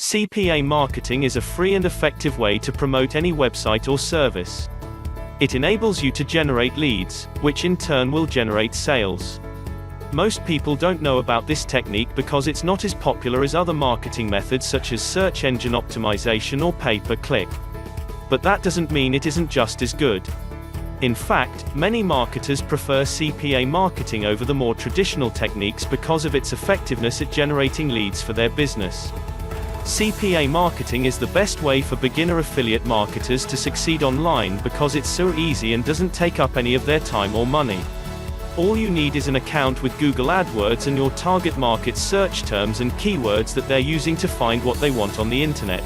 CPA marketing is a free and effective way to promote any website or service. It enables you to generate leads, which in turn will generate sales. Most people don't know about this technique because it's not as popular as other marketing methods such as search engine optimization or pay-per-click. But that doesn't mean it isn't just as good. In fact, many marketers prefer CPA marketing over the more traditional techniques because of its effectiveness at generating leads for their business. CPA marketing is the best way for beginner affiliate marketers to succeed online because it's so easy and doesn't take up any of their time or money. All you need is an account with Google AdWords and your target market's search terms and keywords that they're using to find what they want on the internet.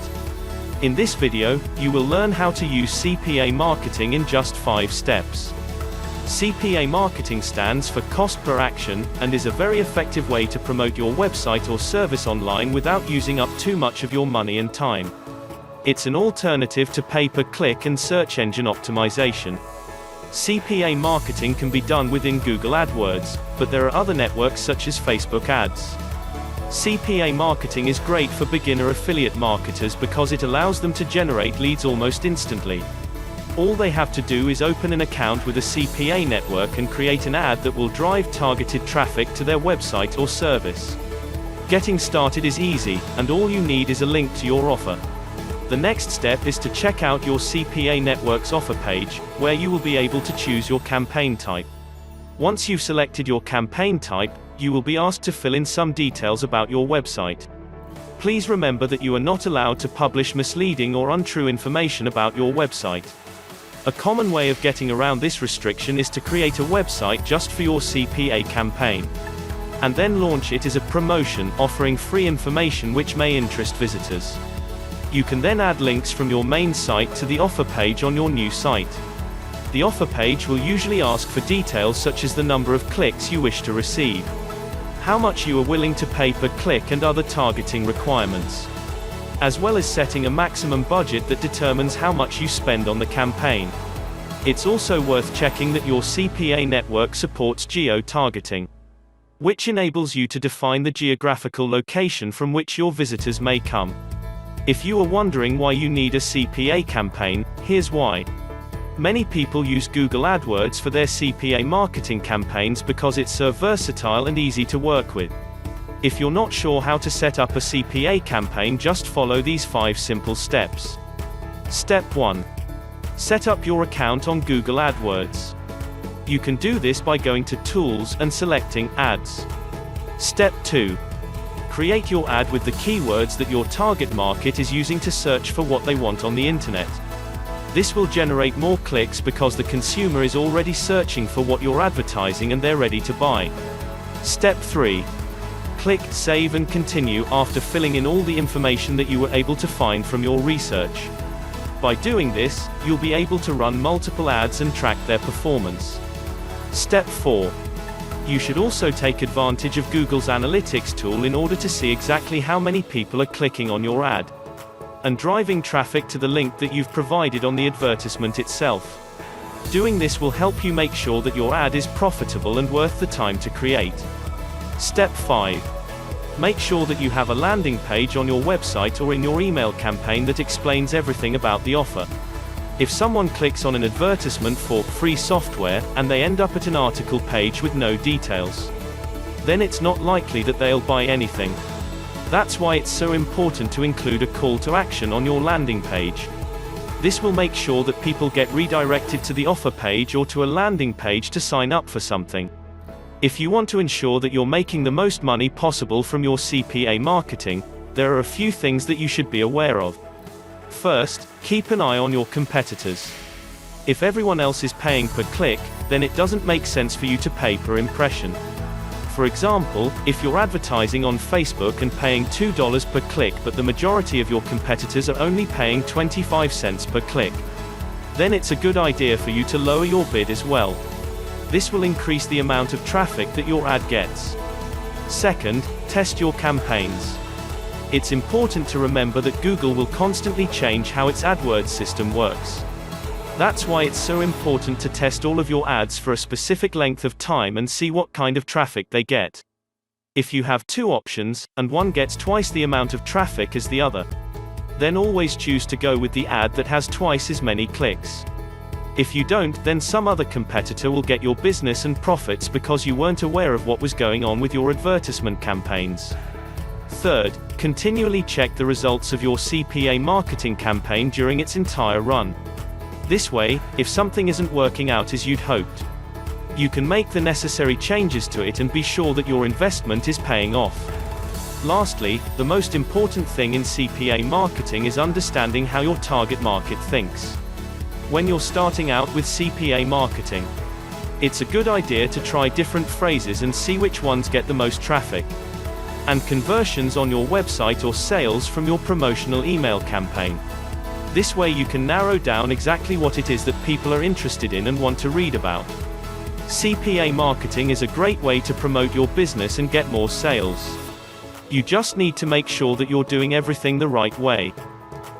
In this video, you will learn how to use CPA marketing in just 5 steps. CPA marketing stands for cost per action, and is a very effective way to promote your website or service online without using up too much of your money and time. It's an alternative to pay-per-click and search engine optimization. CPA marketing can be done within Google AdWords, but there are other networks such as Facebook ads. CPA marketing is great for beginner affiliate marketers because it allows them to generate leads almost instantly. All they have to do is open an account with a CPA network and create an ad that will drive targeted traffic to their website or service. Getting started is easy, and all you need is a link to your offer. The next step is to check out your CPA network's offer page, where you will be able to choose your campaign type. Once you've selected your campaign type, you will be asked to fill in some details about your website. Please remember that you are not allowed to publish misleading or untrue information about your website. A common way of getting around this restriction is to create a website just for your CPA campaign, and then launch it as a promotion, offering free information which may interest visitors. You can then add links from your main site to the offer page on your new site. The offer page will usually ask for details such as the number of clicks you wish to receive, how much you are willing to pay per click, and other targeting requirements, as well as setting a maximum budget that determines how much you spend on the campaign. It's also worth checking that your CPA network supports geo-targeting, which enables you to define the geographical location from which your visitors may come. If you are wondering why you need a CPA campaign, here's why. Many people use Google AdWords for their CPA marketing campaigns because it's so versatile and easy to work with. If you're not sure how to set up a CPA campaign, just follow these 5 simple steps. Step 1. Set up your account on Google AdWords. You can do this by going to Tools and selecting Ads. Step 2. Create your ad with the keywords that your target market is using to search for what they want on the internet. This will generate more clicks because the consumer is already searching for what you're advertising and they're ready to buy. Step 3. Click Save and Continue after filling in all the information that you were able to find from your research. By doing this, you'll be able to run multiple ads and track their performance. Step 4. You should also take advantage of Google's Analytics tool in order to see exactly how many people are clicking on your ad, and driving traffic to the link that you've provided on the advertisement itself. Doing this will help you make sure that your ad is profitable and worth the time to create. Step 5. Make sure that you have a landing page on your website or in your email campaign that explains everything about the offer. If someone clicks on an advertisement for free software, and they end up at an article page with no details, then it's not likely that they'll buy anything. That's why it's so important to include a call to action on your landing page. This will make sure that people get redirected to the offer page or to a landing page to sign up for something. If you want to ensure that you're making the most money possible from your CPA marketing, there are a few things that you should be aware of. First, keep an eye on your competitors. If everyone else is paying per click, then it doesn't make sense for you to pay per impression. For example, if you're advertising on Facebook and paying $2 per click but the majority of your competitors are only paying 25 cents per click, then it's a good idea for you to lower your bid as well. This will increase the amount of traffic that your ad gets. Second, test your campaigns. It's important to remember that Google will constantly change how its AdWords system works. That's why it's so important to test all of your ads for a specific length of time and see what kind of traffic they get. If you have two options, and one gets twice the amount of traffic as the other, then always choose to go with the ad that has twice as many clicks. If you don't, then some other competitor will get your business and profits because you weren't aware of what was going on with your advertisement campaigns. Third, continually check the results of your CPA marketing campaign during its entire run. This way, if something isn't working out as you'd hoped, you can make the necessary changes to it and be sure that your investment is paying off. Lastly, the most important thing in CPA marketing is understanding how your target market thinks. When you're starting out with CPA marketing, it's a good idea to try different phrases and see which ones get the most traffic and conversions on your website or sales from your promotional email campaign. This way you can narrow down exactly what it is that people are interested in and want to read about. CPA marketing is a great way to promote your business and get more sales. You just need to make sure that you're doing everything the right way.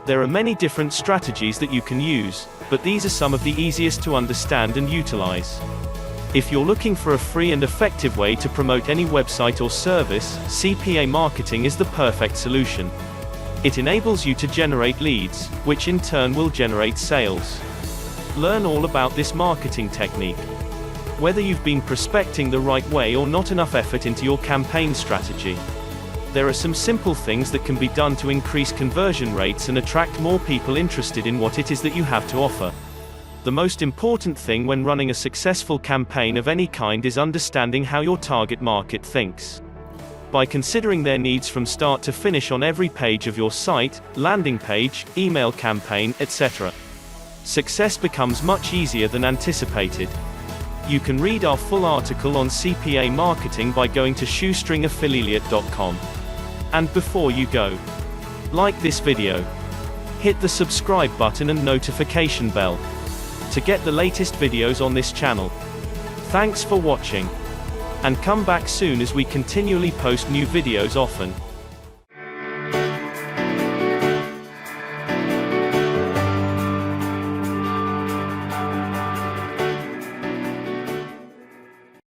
There are many different strategies that you can use, but these are some of the easiest to understand and utilize. If you're looking for a free and effective way to promote any website or service, CPA marketing is the perfect solution. It enables you to generate leads, which in turn will generate sales. Learn all about this marketing technique. Whether you've been prospecting the right way or not enough effort into your campaign strategy, there are some simple things that can be done to increase conversion rates and attract more people interested in what it is that you have to offer. The most important thing when running a successful campaign of any kind is understanding how your target market thinks. By considering their needs from start to finish on every page of your site, landing page, email campaign, etc., success becomes much easier than anticipated. You can read our full article on CPA marketing by going to shoestringaffiliate.com. And before you go, like this video, hit the subscribe button and notification bell to get the latest videos on this channel. Thanks for watching, and come back soon as we continually post new videos often.